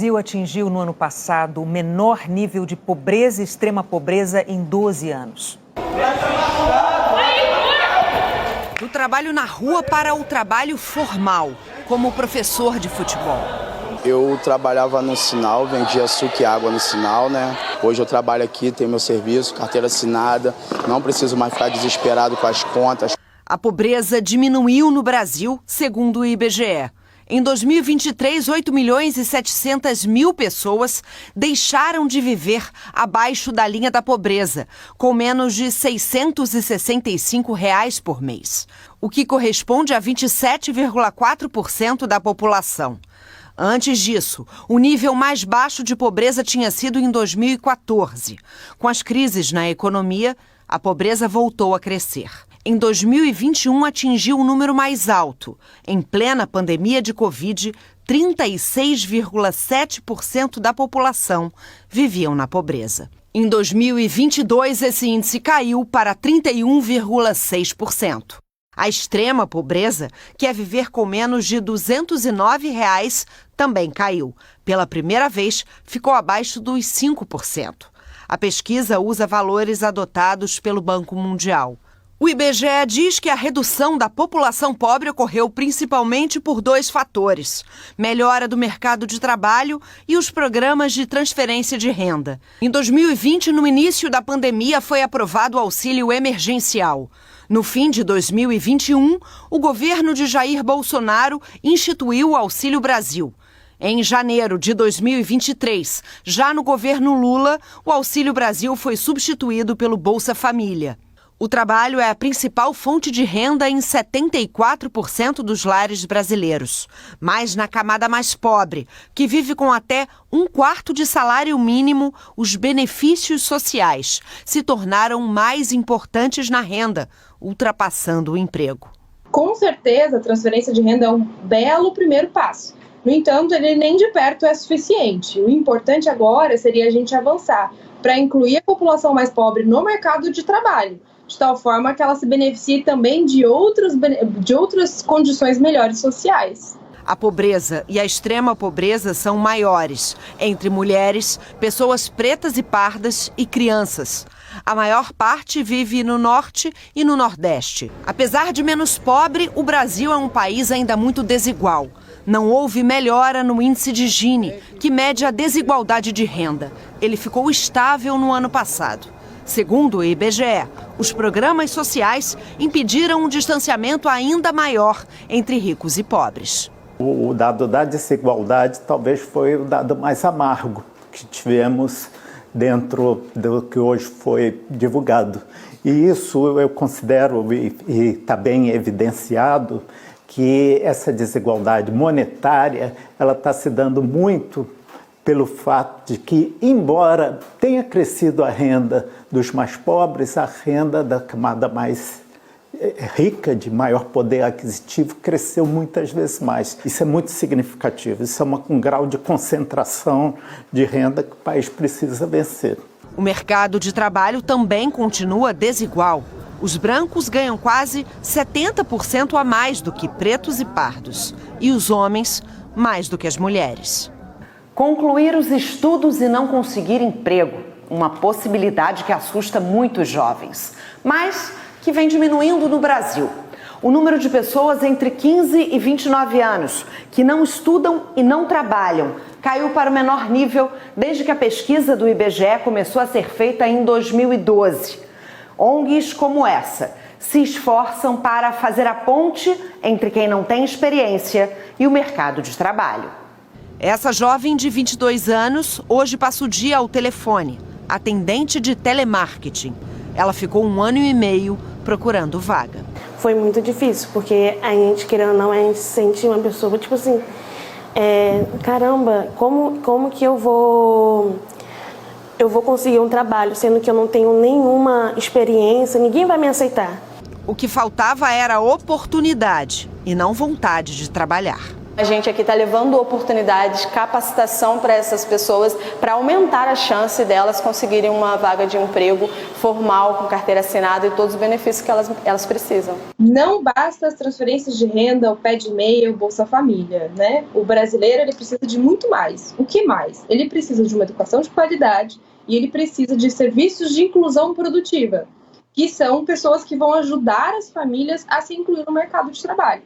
Brasil atingiu no ano passado o menor nível de pobreza e extrema pobreza em 12 anos. Do trabalho na rua para o trabalho formal, como professor de futebol. Eu trabalhava no sinal, vendia suco e água no sinal, né? Hoje eu trabalho aqui, tenho meu serviço, carteira assinada, não preciso mais ficar desesperado com as contas. A pobreza diminuiu no Brasil, segundo o IBGE. Em 2023, 8.700.000 pessoas deixaram de viver abaixo da linha da pobreza, com menos de R$ 665 por mês, o que corresponde a 27,4% da população. Antes disso, o nível mais baixo de pobreza tinha sido em 2014. Com as crises na economia, a pobreza voltou a crescer. Em 2021, atingiu o número mais alto. Em plena pandemia de Covid, 36,7% da população viviam na pobreza. Em 2022, esse índice caiu para 31,6%. A extrema pobreza, que é viver com menos de R$ 209, também caiu. Pela primeira vez, ficou abaixo dos 5%. A pesquisa usa valores adotados pelo Banco Mundial. O IBGE diz que a redução da população pobre ocorreu principalmente por 2 fatores: melhora do mercado de trabalho e os programas de transferência de renda. Em 2020, no início da pandemia, foi aprovado o auxílio emergencial. No fim de 2021, o governo de Jair Bolsonaro instituiu o Auxílio Brasil. Em janeiro de 2023, já no governo Lula, o Auxílio Brasil foi substituído pelo Bolsa Família. O trabalho é a principal fonte de renda em 74% dos lares brasileiros, mas na camada mais pobre, que vive com até 1/4 de salário mínimo, os benefícios sociais se tornaram mais importantes na renda, ultrapassando o emprego. Com certeza, a transferência de renda é um belo primeiro passo. No entanto, ele nem de perto é suficiente. O importante agora seria a gente avançar para incluir a população mais pobre no mercado de trabalho, de tal forma que ela se beneficie também de outras condições melhores sociais. A pobreza e a extrema pobreza são maiores entre mulheres, pessoas pretas e pardas e crianças. A maior parte vive no norte e no nordeste. Apesar de menos pobre, o Brasil é um país ainda muito desigual. Não houve melhora no índice de Gini, que mede a desigualdade de renda. Ele ficou estável no ano passado. Segundo o IBGE, os programas sociais impediram um distanciamento ainda maior entre ricos e pobres. O dado da desigualdade talvez foi o dado mais amargo que tivemos dentro do que hoje foi divulgado. E isso eu considero, e está bem evidenciado, que essa desigualdade monetária ela está se dando muito pelo fato de que, embora tenha crescido a renda dos mais pobres, a renda da camada mais rica, de maior poder aquisitivo, cresceu muitas vezes mais. Isso é muito significativo, isso é um grau de concentração de renda que o país precisa vencer. O mercado de trabalho também continua desigual. Os brancos ganham quase 70% a mais do que pretos e pardos, e os homens mais do que as mulheres. Concluir os estudos e não conseguir emprego, uma possibilidade que assusta muitos jovens, mas que vem diminuindo no Brasil. O número de pessoas entre 15 e 29 anos que não estudam e não trabalham caiu para o menor nível desde que a pesquisa do IBGE começou a ser feita em 2012. ONGs como essa se esforçam para fazer a ponte entre quem não tem experiência e o mercado de trabalho. Essa jovem de 22 anos hoje passa o dia ao telefone, atendente de telemarketing. Ela ficou 1 ano e meio procurando vaga. Foi muito difícil, porque a gente, querendo ou não, a gente se sente uma pessoa, tipo assim, caramba, como que eu vou conseguir um trabalho, sendo que eu não tenho nenhuma experiência, ninguém vai me aceitar. O que faltava era oportunidade e não vontade de trabalhar. A gente aqui está levando oportunidades, capacitação para essas pessoas, para aumentar a chance delas conseguirem uma vaga de emprego formal, com carteira assinada e todos os benefícios que elas precisam. Não basta as transferências de renda, o pé de meia, o Bolsa Família, né? O brasileiro ele precisa de muito mais. O que mais? Ele precisa de uma educação de qualidade e ele precisa de serviços de inclusão produtiva, que são pessoas que vão ajudar as famílias a se incluir no mercado de trabalho.